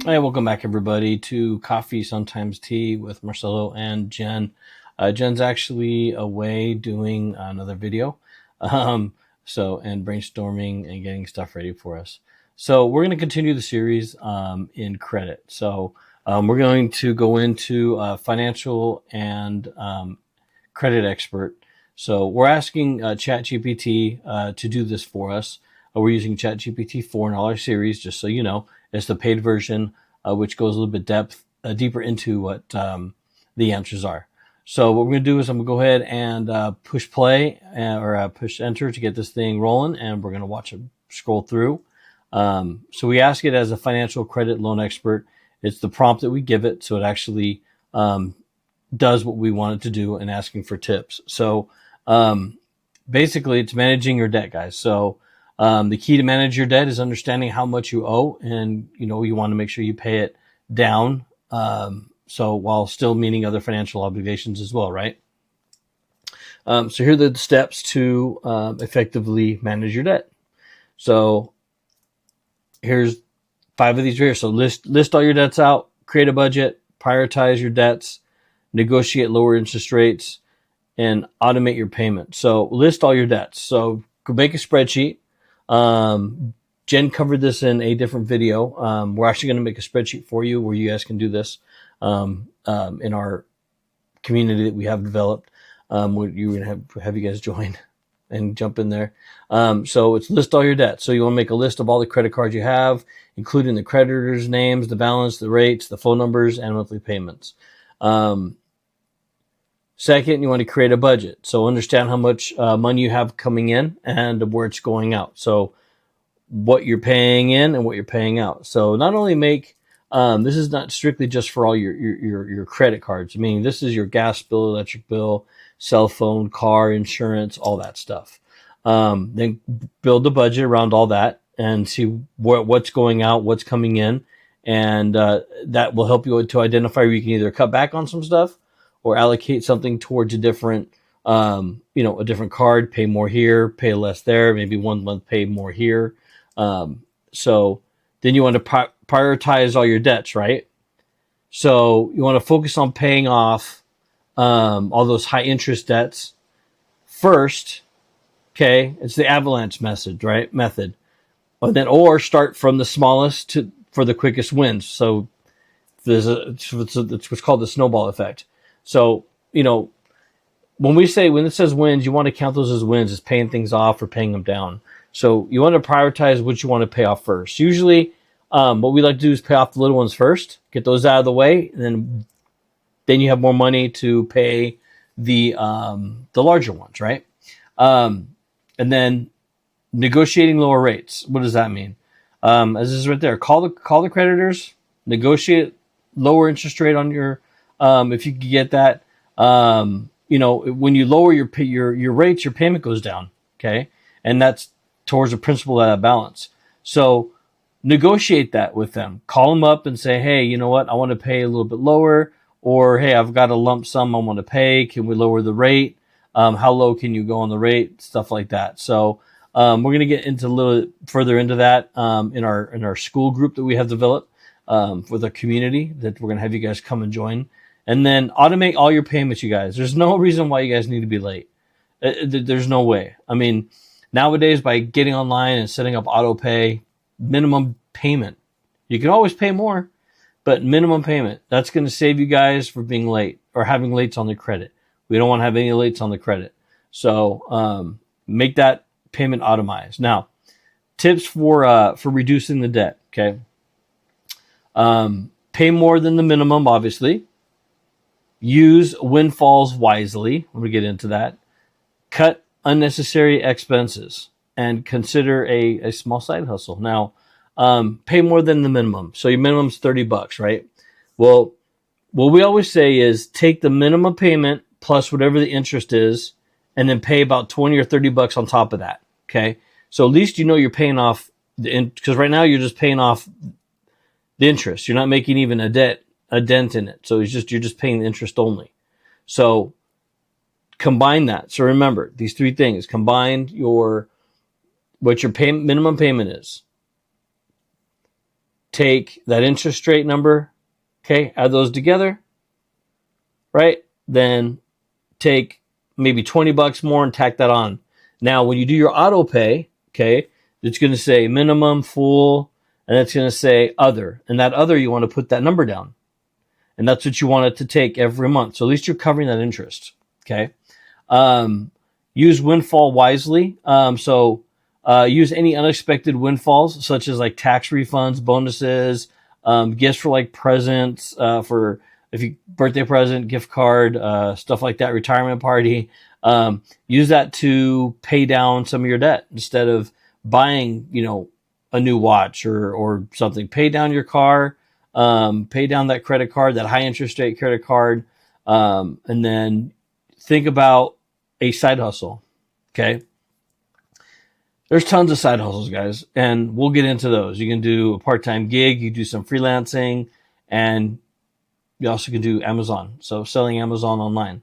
Hey, welcome back, everybody, to Coffee Sometimes Tea with Marcello and Jen. Jen's actually away doing another video, and brainstorming and getting stuff ready for us. So we're going to continue the series in credit. So we're going to go into financial and credit expert. So we're asking ChatGPT to do this for us. We're using ChatGPT4 in all our series, just so you know. It's the paid version, which goes a little bit deeper into what the answers are. So what we're going to do is I'm going to go ahead and push play or push enter to get this thing rolling, and we're going to watch it scroll through. So we ask it as a financial credit loan expert. It's the prompt that we give it, so it actually does what we want it to do and asking for tips. So basically, it's managing your debt, guys. So the key to manage your debt is understanding how much you owe, and you want to make sure you pay it down. So while still meeting other financial obligations as well, right? So here are the steps to effectively manage your debt. So here's 5 of these here. So list all your debts out, create a budget, prioritize your debts, negotiate lower interest rates, and automate your payment. So list all your debts. So go make a spreadsheet. Jen covered this in a different video. We're actually going to make a spreadsheet for you where you guys can do this in our community that we have developed. We're going to have you guys join and jump in there. So it's list all your debts. So you want to make a list of all the credit cards you have, including the creditors' names, the balance, the rates, the phone numbers, and monthly payments. Second, you want to create a budget. So understand how much money you have coming in and where it's going out. So what you're paying in and what you're paying out. So not only make this is not strictly just for all your credit cards. I mean, this is your gas bill, electric bill, cell phone, car insurance, all that stuff. Then build a budget around all that and see what's going out, what's coming in, and that will help you to identify where you can either cut back on some stuff or allocate something towards a different, a different card, pay more here, pay less there, maybe 1 month pay more here. So then you want to prioritize all your debts, right? So you want to focus on paying off all those high interest debts first. Okay, it's the avalanche method, right? Or start from the smallest for the quickest wins. So it's what's called the snowball effect. So, when it says wins, you want to count those as wins, as paying things off or paying them down. So you want to prioritize what you want to pay off first. Usually, what we like to do is pay off the little ones first, get those out of the way, and then you have more money to pay the larger ones, right? And then negotiating lower rates. What does that mean? As is right there, call the creditors, negotiate lower interest rate on your. If you could get that, when you lower your rates, your payment goes down. Okay. And that's towards the principal of that balance. So negotiate that with them, call them up and say, hey, you know what? I want to pay a little bit lower, or, hey, I've got a lump sum I want to pay. Can we lower the rate? How low can you go on the rate? Stuff like that. So, we're going to get into a little further into that, in our school group that we have developed, with a community that we're going to have you guys come and join. And then automate all your payments, you guys. There's no reason why you guys need to be late. There's no way. I mean, nowadays, by getting online and setting up auto pay, minimum payment, you can always pay more, but minimum payment, that's going to save you guys for being late or having lates on the credit. We don't want to have any lates on the credit. So make that payment automized. Now, tips for reducing the debt, okay? Pay more than the minimum, obviously. Use windfalls wisely. We're going to get into that. Cut unnecessary expenses and consider a small side hustle. Now, pay more than the minimum. So your minimum's $30, right? Well, what we always say is take the minimum payment plus whatever the interest is, and then pay about 20 or $30 on top of that. Okay. So at least you're paying off because right now you're just paying off the interest. You're not making even a dent in it. So you're just paying the interest only. So combine that. So remember these 3 things. Combine what your minimum payment is. take that interest rate number, okay, add those together, right? Then take maybe $20 more and tack that on. Now, when you do your auto pay, okay, it's going to say minimum, full, and it's going to say other. And that other, you want to put that number down. And that's what you want it to take every month. So at least you're covering that interest, okay? Use windfall wisely. Use any unexpected windfalls, such as like tax refunds, bonuses, gifts for like presents, for if you birthday present, gift card, stuff like that, retirement party. Use that to pay down some of your debt instead of buying, a new watch or something. Pay down your car, pay down that credit card, that high interest rate credit card, and then think about a side hustle. Okay. There's tons of side hustles, guys, and we'll get into those. You can do a part-time gig, you do some freelancing, and you also can do Amazon. So selling Amazon online.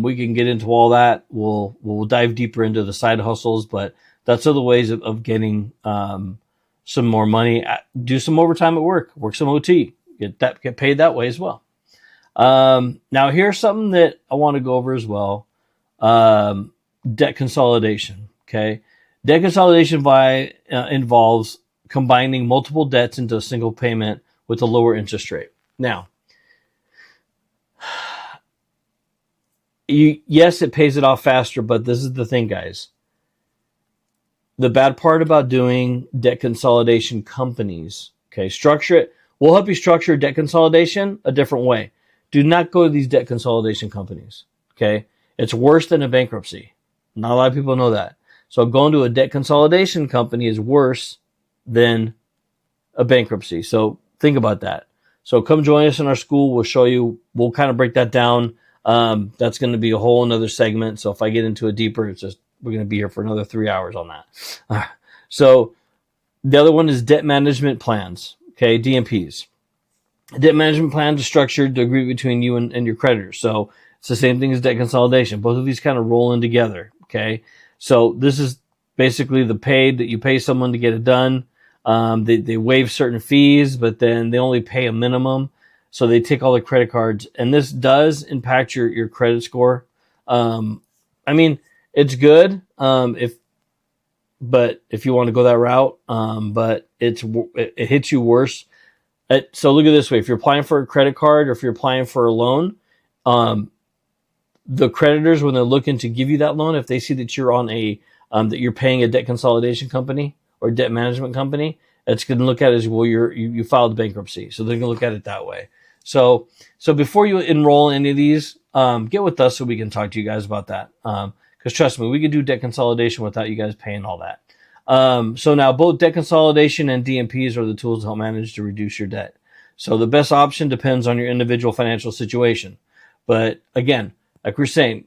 We can get into all that. We'll dive deeper into the side hustles, but that's other ways of getting some more money. Do some overtime at work some OT, get paid that way as well. Now here's something that I want to go over as well. Debt consolidation. Okay. Debt consolidation involves combining multiple debts into a single payment with a lower interest rate. Now, yes, it pays it off faster, but this is the thing, guys. The bad part about doing debt consolidation companies, okay, structure it. We'll help you structure debt consolidation a different way. Do not go to these debt consolidation companies, okay? It's worse than a bankruptcy. Not a lot of people know that. So going to a debt consolidation company is worse than a bankruptcy. So think about that. So come join us in our school. We'll show you. We'll kind of break that down. That's going to be a whole another segment. So if I get into it deeper, we're going to be here for another 3 hours on that. So the other one is debt management plans. Okay, DMPs. Debt management plans are structured to agree between you and your creditors. So it's the same thing as debt consolidation. Both of these kind of roll in together. Okay. So this is basically the paid that you pay someone to get it done. They waive certain fees, but then they only pay a minimum. So they take all the credit cards, and this does impact your credit score. It's good if you want to go that route, but it hits you worse. So look at it this way: if you're applying for a credit card or if you're applying for a loan, the creditors, when they're looking to give you that loan, if they see that you're on that you're paying a debt consolidation company or debt management company, it's going to look at it as, well, you filed bankruptcy. So they're going to look at it that way. So before you enroll in any of these, get with us so we can talk to you guys about that. Because trust me, we can do debt consolidation without you guys paying all that. So now both debt consolidation and DMPs are the tools to help manage to reduce your debt. So the best option depends on your individual financial situation. But again, like we're saying,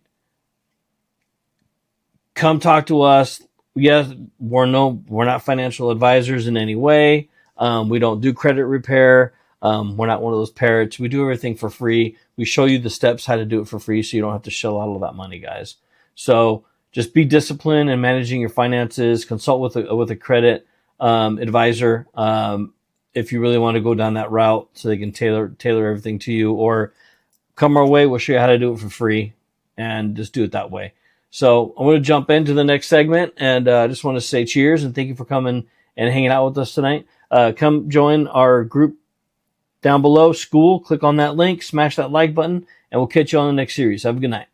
come talk to us. Yes, we're not financial advisors in any way. We don't do credit repair. We're not one of those parrots. We do everything for free. We show you the steps how to do it for free, so you don't have to shell out all that money, guys. So just be disciplined in managing your finances. Consult with a credit advisor if you really want to go down that route, so they can tailor everything to you. Or come our way. We'll show you how to do it for free, and just do it that way. So I'm going to jump into the next segment, and I just want to say cheers and thank you for coming and hanging out with us tonight. Come join our group down below, school. Click on that link, smash that like button, and we'll catch you on the next series. Have a good night.